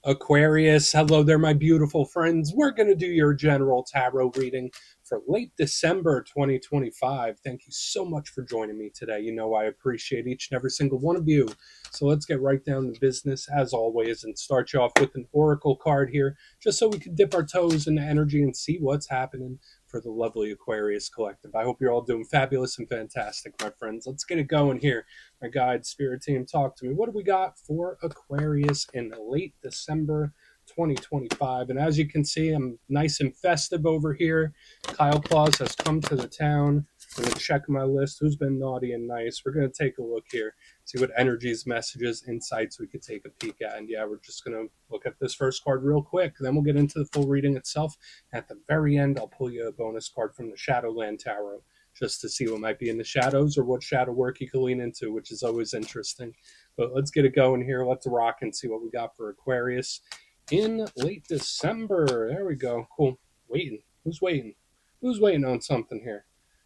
Aquarius, hello there, my beautiful friends. We're going to do your general tarot reading for late December 2025. Thank you so much for joining me today. You know, I appreciate each and every single one of you. So let's get right down to business, as always, and start you off with an oracle card here, just so we can dip our toes in the energy and see what's happening for the lovely Aquarius collective. I hope you're all doing fabulous and fantastic, my friends. Let's get it going here. My guide spirit team, talk to me. What do we got for Aquarius in late December 2025? And as you can see, I'm nice and festive over here. Kyle Claus has come to the town. I'm going to check my list. Who's been naughty and nice? We're going to take a look here, see what energies, messages, insights we could take a peek at. And yeah, we're just going to look at this first card real quick. Then we'll get into the full reading itself. At the very end, I'll pull you a bonus card from the Shadowland Tarot, just to see what might be in the shadows or what shadow work you can lean into, which is always interesting. But let's get it going here. Let's rock and see what we got for Aquarius in late December. There we go. Cool. Waiting. Who's waiting? Who's waiting on something here?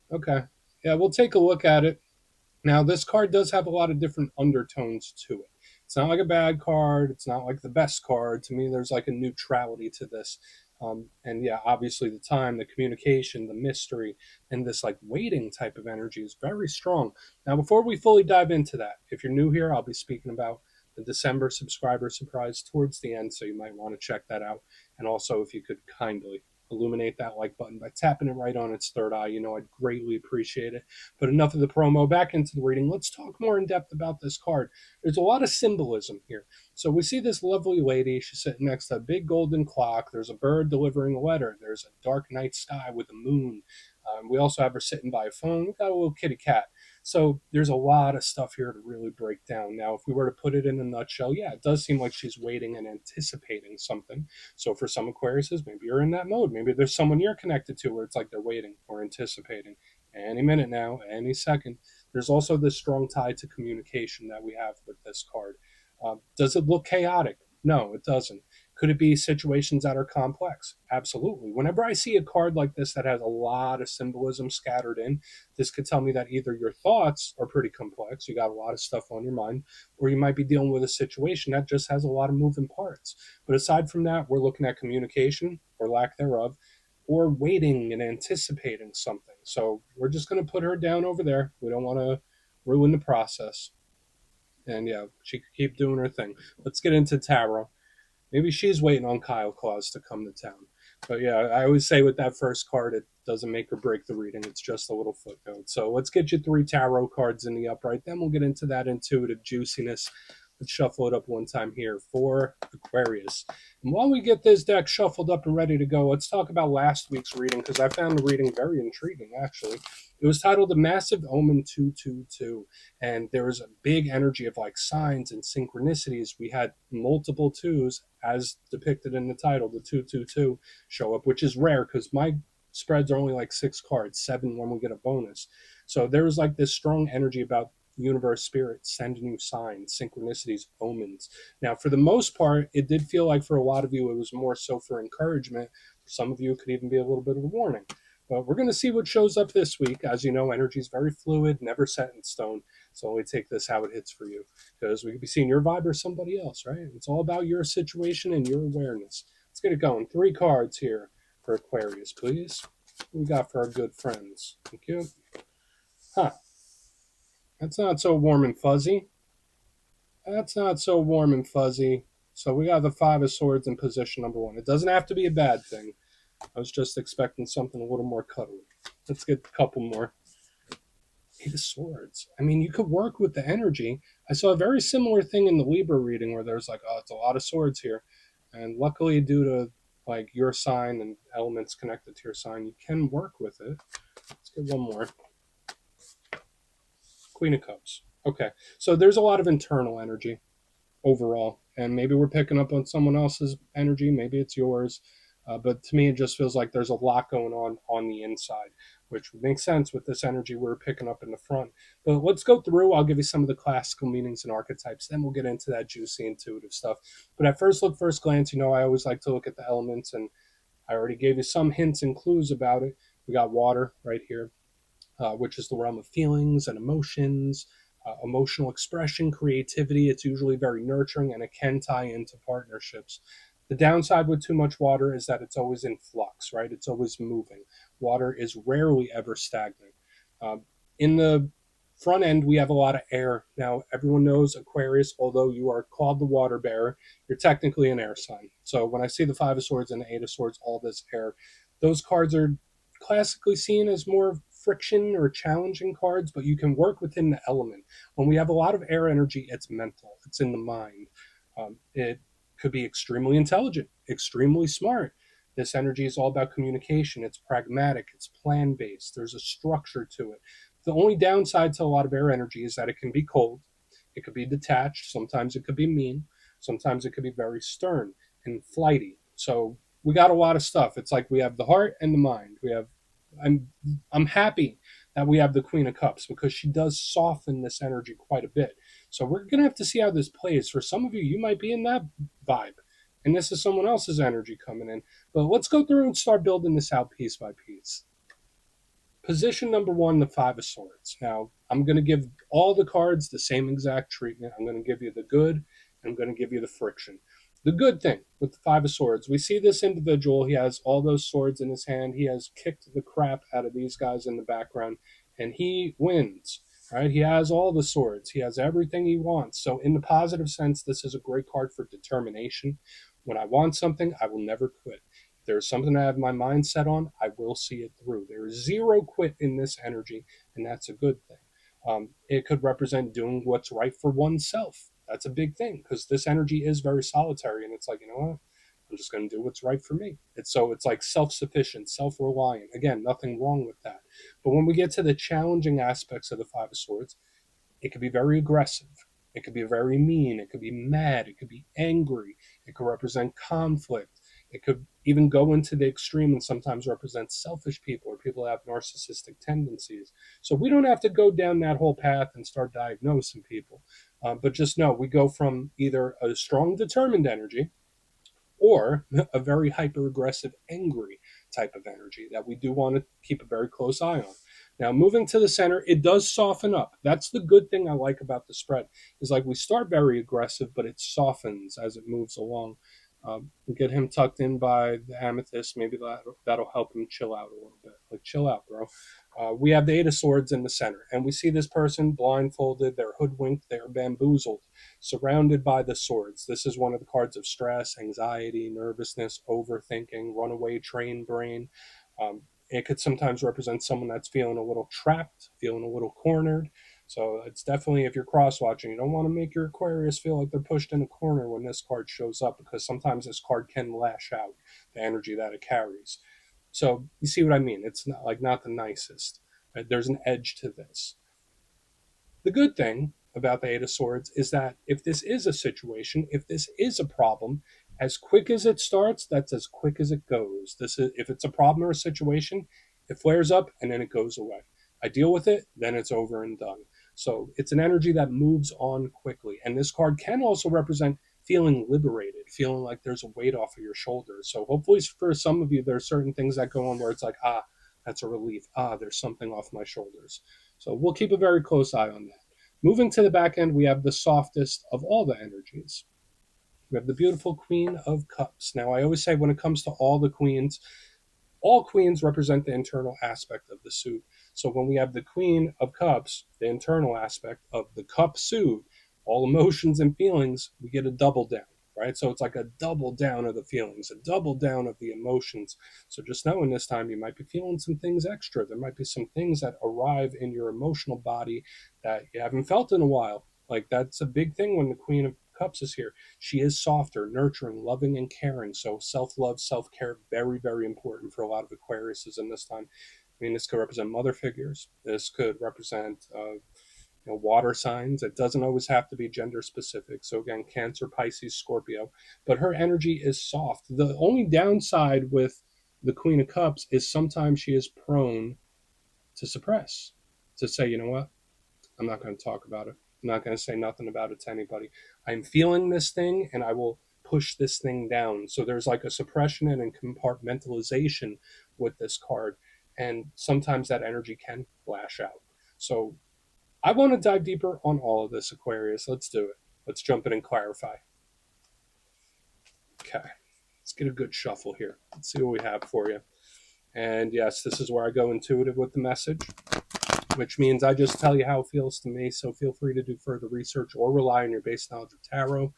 Okay. Yeah, we'll take a look at it. Now, this card does have a lot of different undertones to it. It's not like a bad card. It's not like the best card. To me, there's like a neutrality to this. And yeah, obviously the time, the communication, the mystery, and this like waiting type of energy is very strong. Now, before we fully dive into that, if you're new here, I'll be speaking about the December subscriber surprise towards the end, so you might want to check that out. And also, if you could kindly illuminate that like button by tapping it right on its third eye, I'd greatly appreciate it. But enough of the promo, back into the reading. Let's talk more in depth about this card. There's a lot of symbolism here. So we see this lovely lady. She's sitting next to a big golden clock. There's a bird delivering a letter. There's a dark night sky with a moon. We also have her sitting by a phone. We've got a little kitty cat. So there's a lot of stuff here to really break down. Now, if we were to put it in a nutshell, yeah, it does seem like she's waiting and anticipating something. So for some Aquariuses, maybe you're in that mode. Maybe there's someone you're connected to where it's like they're waiting or anticipating any minute now, any second. There's also this strong tie to communication that we have with this card. Does it look chaotic? No, it doesn't. Could it be situations that are complex? Absolutely. Whenever I see a card like this that has a lot of symbolism scattered in, this could tell me that either your thoughts are pretty complex, you got a lot of stuff on your mind, or you might be dealing with a situation that just has a lot of moving parts. But aside from that, we're looking at communication or lack thereof, or waiting and anticipating something. So we're just going to put her down over there. We don't want to ruin the process. And yeah, she could keep doing her thing. Let's get into tarot. Maybe she's waiting on Kyle Claus to come to town. But yeah, I always say with that first card, it doesn't make or break the reading. It's just a little footnote. So let's get you 3 tarot cards in the upright. Then we'll get into that intuitive juiciness. Let's shuffle it up one time here for Aquarius. And while we get this deck shuffled up and ready to go, let's talk about last week's reading, because I found the reading very intriguing, actually. It was titled The Massive Omen 222, and there was a big energy of like signs and synchronicities. We had multiple twos, as depicted in the title, the 222 show up, which is rare because my spreads are only like 6 cards, 7 when we get a bonus. So there was like this strong energy about universe, spirit sending you signs, synchronicities, omens. Now, for the most part, it did feel like for a lot of you, it was more so for encouragement. For some of you, it could even be a little bit of a warning. But we're going to see what shows up this week. As you know, energy is very fluid, never set in stone. So only take this how it hits for you, because we could be seeing your vibe or somebody else, right? It's all about your situation and your awareness. Let's get it going. 3 cards here for Aquarius, please. What we got for our good friends? Thank you. Huh. That's not so warm and fuzzy. That's not so warm and fuzzy. So we got the 5 of Swords in position number 1. It doesn't have to be a bad thing. I was just expecting something a little more cuddly. Let's get a couple more. 8 of Swords. I mean, you could work with the energy. I saw a very similar thing in the Libra reading where there's like, oh, it's a lot of swords here. And luckily, due to like your sign and elements connected to your sign, you can work with it. Let's get one more. Queen of Cups. Okay, so there's a lot of internal energy overall, and maybe we're picking up on someone else's energy, maybe it's yours, but to me it just feels like there's a lot going on the inside, which would make sense with this energy we're picking up in the front. But let's go through. I'll give you some of the classical meanings and archetypes, then we'll get into that juicy intuitive stuff. But at first glance, I always like to look at the elements, and I already gave you some hints and clues about it. We got water right here, which is the realm of feelings and emotions. emotional expression, creativity. It's usually very nurturing, and it can tie into partnerships. The downside with too much water is that it's always in flux, right? It's always moving. Water is rarely ever stagnant. Uh, in the front end, we have a lot of air. Now, everyone knows Aquarius, although you are called the water bearer, you're technically an air sign. So when I see the Five of Swords and the Eight of Swords, all this air, those cards are classically seen as more friction or challenging cards, but you can work within the element. When we have a lot of air energy, it's mental, it's in the mind. It could be extremely intelligent, extremely smart. This energy is all about communication. It's pragmatic, it's plan based, there's a structure to it. The only downside to a lot of air energy is that it can be cold, it could be detached, sometimes it could be mean, sometimes it could be very stern and flighty. So we got a lot of stuff. It's like we have the heart and the mind. I'm I'm happy that we have the Queen of Cups because she does soften this energy quite a bit. So we're gonna have to see how this plays. For some of you, you might be in that vibe, and this is someone else's energy coming in. But let's go through and start building this out piece by piece. Position number one, the Five of Swords. Now, I'm going to give all the cards the same exact treatment. I'm going to give you the good, and I'm going to give you the friction. The good thing with the Five of Swords, we see this individual. He has all those swords in his hand. He has kicked the crap out of these guys in the background, and he wins. Right? He has all the swords. He has everything he wants. So, in the positive sense, this is a great card for determination. When I want something, I will never quit. There's something I have my mind set on, I will see it through. There is zero quit in this energy, and that's a good thing. It could represent doing what's right for oneself. That's a big thing because this energy is very solitary, and it's like, you know what? I'm just going to do what's right for me. It's like self-sufficient, self-reliant. Again, nothing wrong with that. But when we get to the challenging aspects of the Five of Swords, it could be very aggressive. It could be very mean. It could be mad. It could be angry. It could represent conflict. It could even go into the extreme and sometimes represent selfish people or people that have narcissistic tendencies. So we don't have to go down that whole path and start diagnosing people. But just know we go from either a strong, determined energy or a very hyper aggressive, angry type of energy that we do want to keep a very close eye on. Now, moving to the center, it does soften up. That's the good thing I like about the spread. Is like we start very aggressive, but it softens as it moves along. Get him tucked in by the amethyst. Maybe that'll help him chill out a little bit. Like, chill out, bro. We have the Eight of Swords in the center, and we see this person blindfolded. They're hoodwinked. They're bamboozled, surrounded by the swords. This is one of the cards of stress, anxiety, nervousness, overthinking, runaway train brain. It could sometimes represent someone that's feeling a little trapped, feeling a little cornered. So it's definitely, if you're cross watching, you don't want to make your Aquarius feel like they're pushed in a corner when this card shows up, because sometimes this card can lash out the energy that it carries. So you see what I mean? It's not the nicest. Right? There's an edge to this. The good thing about the Eight of Swords is that if this is a situation, if this is a problem, as quick as it starts, that's as quick as it goes. This is, if it's a problem or a situation, it flares up and then it goes away. I deal with it, then it's over and done. So it's an energy that moves on quickly. And this card can also represent feeling liberated, feeling like there's a weight off of your shoulders. So hopefully for some of you, there's certain things that go on where it's like, that's a relief. There's something off my shoulders. So we'll keep a very close eye on that. Moving to the back end, we have the softest of all the energies. We have the beautiful Queen of Cups. Now, I always say when it comes to all queens represent the internal aspect of the suit. So when we have the Queen of Cups, the internal aspect of the cup suit, all emotions and feelings, we get a double down, right? So it's like a double down of the feelings, a double down of the emotions. So just knowing this time you might be feeling some things extra. There might be some things that arrive in your emotional body that you haven't felt in a while. Like, that's a big thing when the Queen of Cups is here. She is softer, nurturing, loving, and caring. So self-love, self-care, very, very important for a lot of Aquariuses in this time. I mean, this could represent mother figures. This could represent water signs. It doesn't always have to be gender specific. So again, Cancer, Pisces, Scorpio. But her energy is soft. The only downside with the Queen of Cups is sometimes she is prone to suppress, to say, you know what, I'm not going to talk about it. I'm not going to say nothing about it to anybody. I'm feeling this thing and I will push this thing down. So there's like a suppression and a compartmentalization with this card. And sometimes that energy can lash out. So I want to dive deeper on all of this, Aquarius. Let's do it. Let's jump in and clarify. Okay, let's get a good shuffle here. Let's see what we have for you. And yes, this is where I go intuitive with the message, which means I just tell you how it feels to me. So feel free to do further research or rely on your base knowledge of tarot.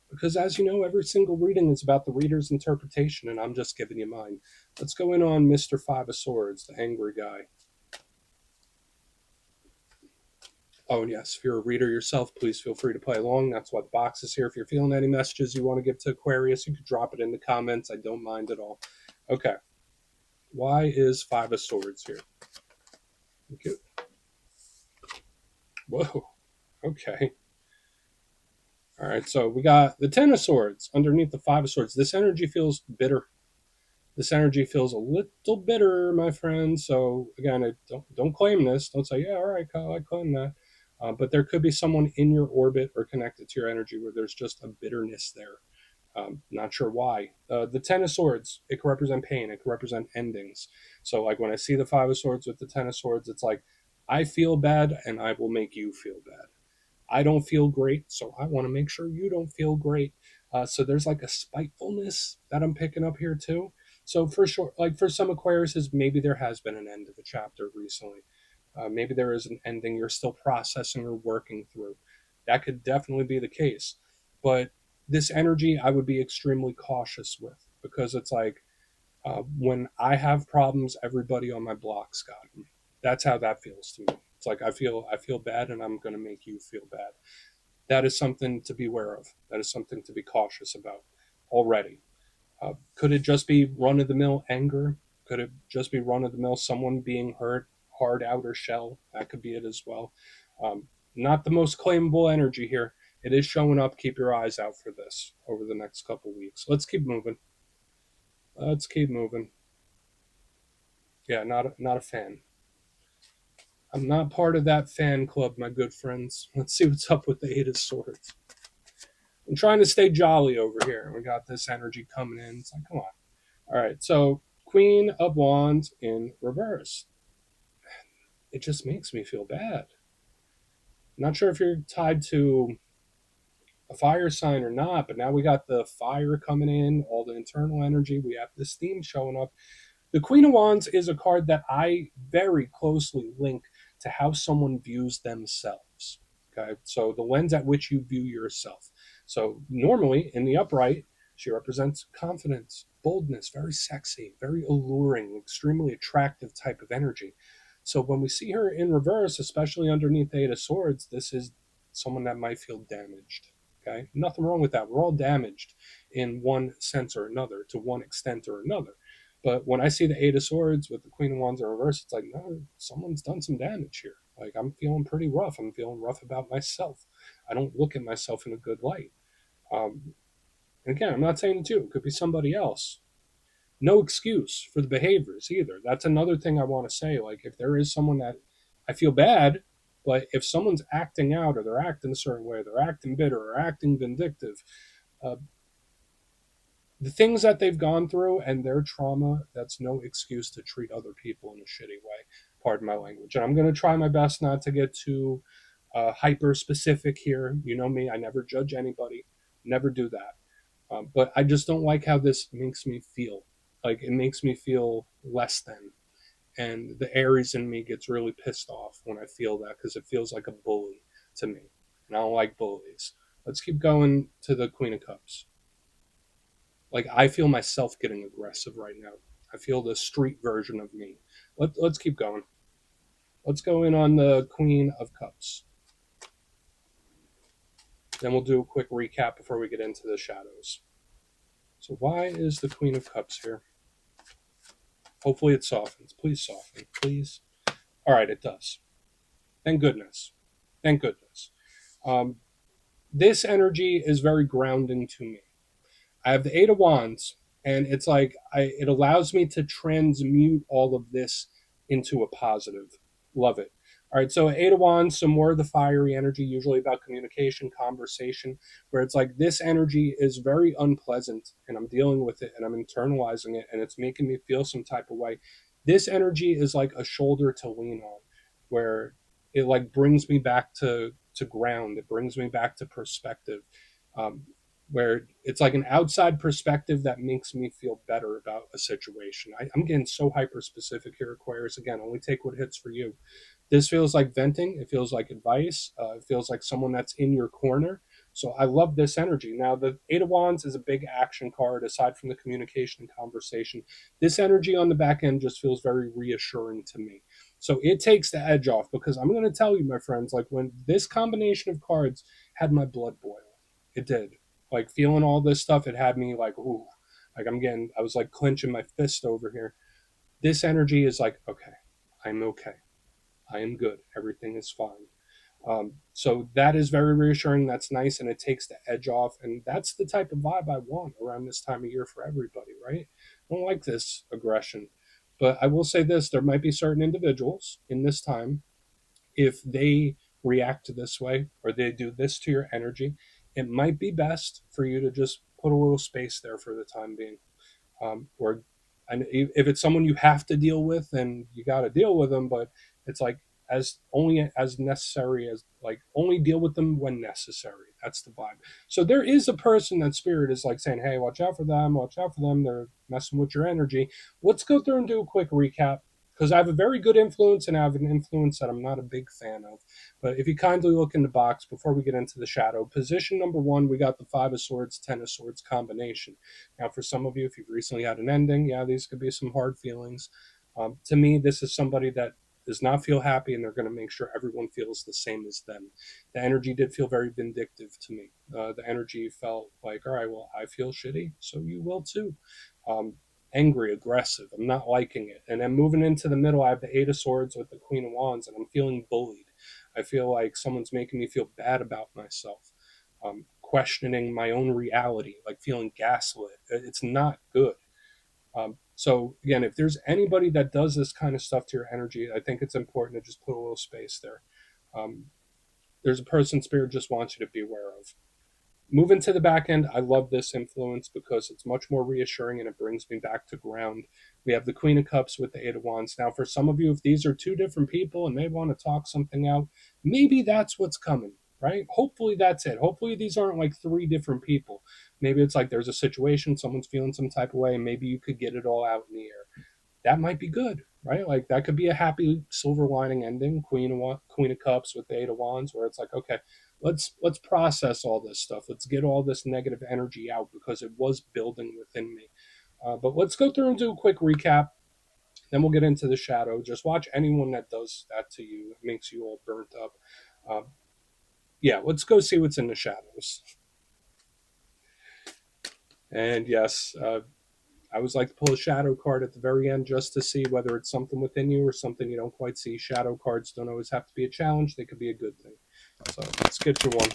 Because as you know, every single reading is about the reader's interpretation, and I'm just giving you mine. Let's go in on Mr. Five of Swords, the angry guy. Oh, and yes, if you're a reader yourself, please feel free to play along. That's why the box is here. If you're feeling any messages you want to give to Aquarius, you can drop it in the comments. I don't mind at all. Okay. Why is Five of Swords here? Okay. Whoa. Okay. All right, so we got the Ten of Swords underneath the Five of Swords. This energy feels bitter. This energy feels a little bitter, my friend. So again, don't claim this. Don't say, yeah, all right, Kyle, I claim that. But there could be someone in your orbit or connected to your energy where there's just a bitterness there. Not sure why. The Ten of Swords, it can represent pain. It can represent endings. So like when I see the Five of Swords with the Ten of Swords, it's like, I feel bad and I will make you feel bad. I don't feel great, so I want to make sure you don't feel great. So there's like a spitefulness that I'm picking up here too. So for sure, like for some Aquariuses, maybe there has been an end of a chapter recently. Maybe there is an ending you're still processing or working through. That could definitely be the case. But this energy, I would be extremely cautious with because it's like when I have problems, everybody on my block's got them. That's how that feels to me. It's like I feel bad, and I'm going to make you feel bad. That is something to be aware of. That is something to be cautious about already. Could it just be run of the mill anger? Could it just be run of the mill someone being hurt, hard outer shell? That could be it as well. Not the most claimable energy here. It is showing up. Keep your eyes out for this over the next couple weeks. Let's keep moving. Let's keep moving. Yeah, not a fan. I'm not part of that fan club, my good friends. Let's see what's up with the Eight of Swords. I'm trying to stay jolly over here. We got this energy coming in. It's like, come on. All right, so Queen of Wands in reverse. It just makes me feel bad. Not sure if you're tied to a fire sign or not, but now we got the fire coming in, all the internal energy. We have this theme showing up. The Queen of Wands is a card that I very closely link to how someone views themselves. Okay, so the lens at which you view yourself. So normally in the upright, she represents confidence, boldness, very sexy, very alluring, extremely attractive type of energy. So when we see her in reverse, especially underneath the Eight of Swords, this is someone that might feel damaged. Okay, nothing wrong with that. We're all damaged in one sense or another, to one extent or another. But when I see the Eight of Swords with the Queen of Wands in reverse, it's like, no, someone's done some damage here. Like, I'm feeling pretty rough. I'm feeling rough about myself. I don't look at myself in a good light. And again, I'm not saying it's you. It could be somebody else. No excuse for the behaviors either. That's another thing I want to say. Like, if there is someone that I feel bad, but if someone's acting out or they're acting a certain way, they're acting bitter or acting vindictive, uh, the things that they've gone through and their trauma, that's no excuse to treat other people in a shitty way. Pardon my language. And I'm going to try my best not to get too hyper specific here. You know me, I never judge anybody, never do that. But I just don't like how this makes me feel. Like, it makes me feel less than. And the Aries in me gets really pissed off when I feel that because it feels like a bully to me. And I don't like bullies. Let's keep going to the Queen of Cups. Like, I feel myself getting aggressive right now. I feel the street version of me. Let's keep going. Let's go in on the Queen of Cups. Then we'll do a quick recap before we get into the shadows. So why is the Queen of Cups here? Hopefully it softens. Please soften. Please. All right, it does. Thank goodness. Thank goodness. This energy is very grounding to me. I have the Eight of Wands, and it's like it allows me to transmute all of this into a positive. Love it. All right, so Eight of Wands, some more of the fiery energy, usually about communication, conversation, where it's like this energy is very unpleasant, and I'm dealing with it, and I'm internalizing it, and it's making me feel some type of way. This energy is like a shoulder to lean on, where it like brings me back to ground. It brings me back to perspective, um, where it's like an outside perspective that makes me feel better about a situation. I'm getting so hyper specific here, Aquarius. Again, only take what hits for you. This feels like venting. It feels like advice. It feels like someone that's in your corner. So I love this energy. Now, the Eight of Wands is a big action card aside from the communication and conversation. This energy on the back end just feels very reassuring to me. So it takes the edge off, because I'm going to tell you, my friends, like when this combination of cards had my blood boil, it did. Like feeling all this stuff, it had me like, ooh, like I was like clenching my fist over here. This energy is like, okay, I'm okay. I am good. Everything is fine. So that is very reassuring. That's nice, and it takes the edge off. And that's the type of vibe I want around this time of year for everybody, right? I don't like this aggression. But I will say this, there might be certain individuals in this time, if they react this way or they do this to your energy, it might be best for you to just put a little space there for the time being. Or and if it's someone you have to deal with, then you got to deal with them. But it's like as only as necessary, as like only deal with them when necessary. That's the vibe. So there is a person that spirit is like saying, hey, watch out for them, watch out for them, they're messing with your energy. Let's go through and do a quick recap, because I have a very good influence and I have an influence that I'm not a big fan of. But if you kindly look in the box before we get into the shadow, position number one, we got the Five of Swords, Ten of Swords combination. Now, for some of you, if you've recently had an ending, yeah, these could be some hard feelings. To me, this is somebody that does not feel happy, and they're going to make sure everyone feels the same as them. The energy did feel very vindictive to me. The energy felt like, all right, well, I feel shitty, so you will too. Um, Angry, aggressive. I'm not liking it. And then moving into the middle, I have the Eight of Swords with the Queen of Wands, and I'm feeling bullied. I feel like someone's making me feel bad about myself. Questioning my own reality, like feeling gaslit. It's not good. So again, if there's anybody that does this kind of stuff to your energy, I think it's important to just put a little space there. Um, there's a person spirit just wants you to be aware of. Moving to the back end, I love this influence because it's much more reassuring and it brings me back to ground. We have the Queen of Cups with the Eight of Wands. Now, for some of you, if these are two different people and they want to talk something out, maybe that's what's coming, right? Hopefully that's it. Hopefully these aren't like three different people. Maybe it's like there's a situation, someone's feeling some type of way, and maybe you could get it all out in the air. That might be good, right? Like that could be a happy silver lining ending. Queen of Cups with the Eight of Wands, where it's like, okay, let's process all this stuff. Let's get all this negative energy out because it was building within me. But let's go through and do a quick recap. Then we'll get into the shadow. Just watch anyone that does that to you, that makes you all burnt up. Yeah, let's go see what's in the shadows. And yes, I always like to pull a shadow card at the very end just to see whether it's something within you or something you don't quite see. Shadow cards don't always have to be a challenge. They could be a good thing. So let's get you one.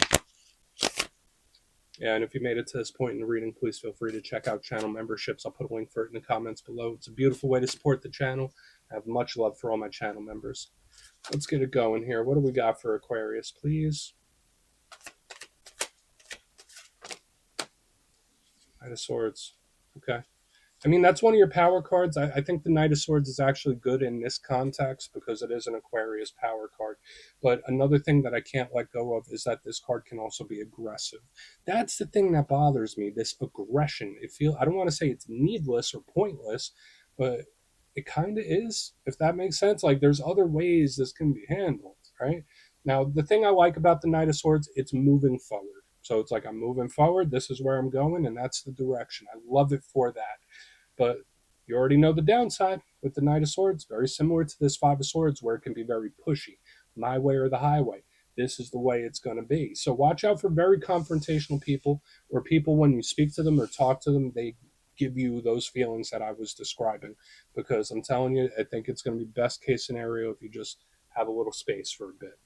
Yeah, and if you made it to this point in the reading, please feel free to check out channel memberships. I'll put a link for it in the comments below. It's a beautiful way to support the channel. I have much love for all my channel members. Let's get it going here. What do we got for Aquarius, please? Knight of Swords. Okay. I mean, that's one of your power cards. I think the Knight of Swords is actually good in this context because it is an Aquarius power card. But another thing that I can't let go of is that this card can also be aggressive. That's the thing that bothers me, this aggression. I don't want to say it's needless or pointless, but it kind of is, if that makes sense. Like, there's other ways this can be handled, right? Now, the thing I like about the Knight of Swords, it's moving forward. So it's like I'm moving forward. This is where I'm going, and that's the direction. I love it for that. But you already know the downside with the Knight of Swords. Very similar to this Five of Swords, where it can be very pushy. My way or the highway. This is the way it's going to be. So watch out for very confrontational people, or people, when you speak to them or talk to them, they give you those feelings that I was describing. Because I'm telling you, I think it's going to be best case scenario if you just have a little space for a bit.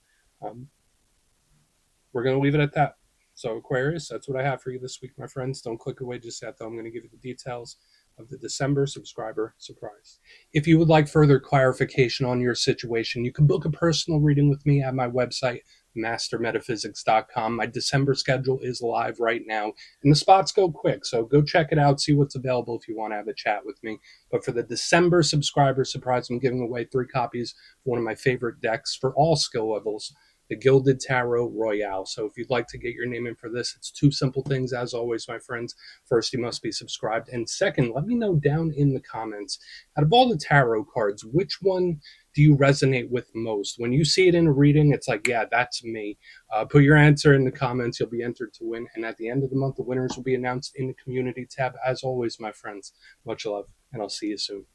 We're going to leave it at that. So Aquarius, that's what I have for you this week, my friends. Don't click away just yet, though. I'm going to give you the details of the December subscriber surprise. If you would like further clarification on your situation, you can book a personal reading with me at my website, mastermetaphysics.com. My December schedule is live right now, and the spots go quick, so go check it out, see what's available if you want to have a chat with me. But for the December subscriber surprise, I'm giving away 3 copies of one of my favorite decks for all skill levels, the Gilded Tarot Royale. So if you'd like to get your name in for this, it's 2 simple things, as always, my friends. First, you must be subscribed. And second, let me know down in the comments, out of all the tarot cards, which one do you resonate with most? When you see it in a reading, it's like, yeah, that's me. Put your answer in the comments. You'll be entered to win. And at the end of the month, the winners will be announced in the community tab. As always, my friends, much love, and I'll see you soon.